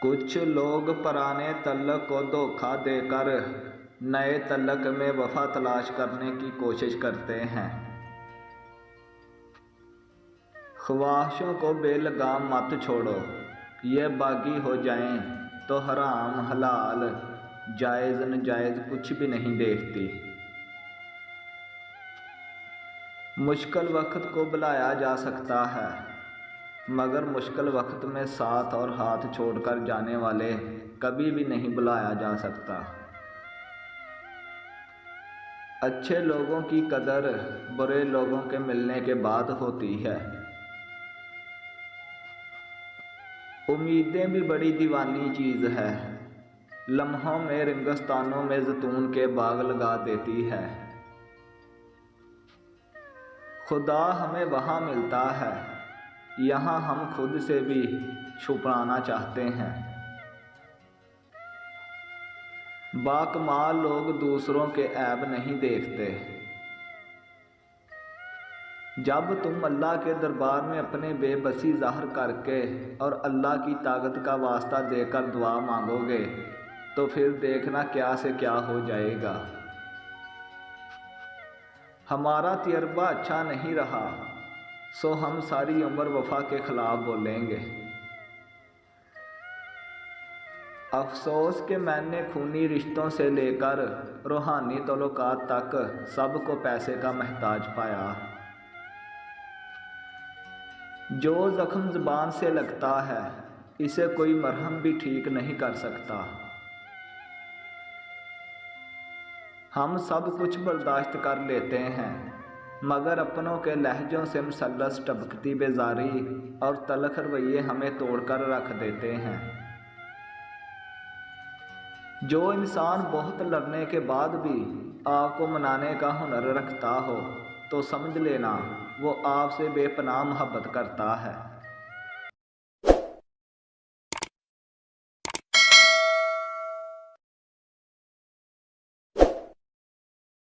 कुछ लोग पुराने तल्लक को धोखा देकर नए तल्लक में वफा तलाश करने की कोशिश करते हैं। ख्वाहिशों को बेलगाम मत छोड़ो, ये बागी हो जाएं तो हराम हलाल जायज़ नाजायज़ कुछ भी नहीं देखती। मुश्किल वक्त को बुलाया जा सकता है, मगर मुश्किल वक्त में साथ और हाथ छोड़कर जाने वाले कभी भी नहीं बुलाया जा सकता। अच्छे लोगों की कदर बुरे लोगों के मिलने के बाद होती है। उम्मीदें भी बड़ी दीवानी चीज़ है, लम्हों में रेगिस्तानों में ज़ैतून के बाग लगा देती है। खुदा हमें वहाँ मिलता है, यहाँ हम खुद से भी छुपाना चाहते हैं। बाकमाल लोग दूसरों के ऐब नहीं देखते। जब तुम अल्लाह के दरबार में अपने बेबसी ज़ाहिर करके और अल्लाह की ताकत का वास्ता देकर दुआ मांगोगे तो फिर देखना क्या से क्या हो जाएगा। हमारा तजर्बा अच्छा नहीं रहा, सो हम सारी उम्र वफा के ख़िलाफ़ बोलेंगे। अफसोस के मैंने खूनी रिश्तों से लेकर रूहानी तल्लुकात तक सबको पैसे का महताज पाया। जो ज़ख्म ज़बान से लगता है, इसे कोई मरहम भी ठीक नहीं कर सकता। हम सब कुछ बर्दाश्त कर लेते हैं, मगर अपनों के लहजों से मुसल्लस टपकती बेजारी और तलख रवैये हमें तोड़कर रख देते हैं। जो इंसान बहुत लड़ने के बाद भी आपको मनाने का हुनर रखता हो तो समझ लेना वो आपसे बेपनाह मोहब्बत करता है।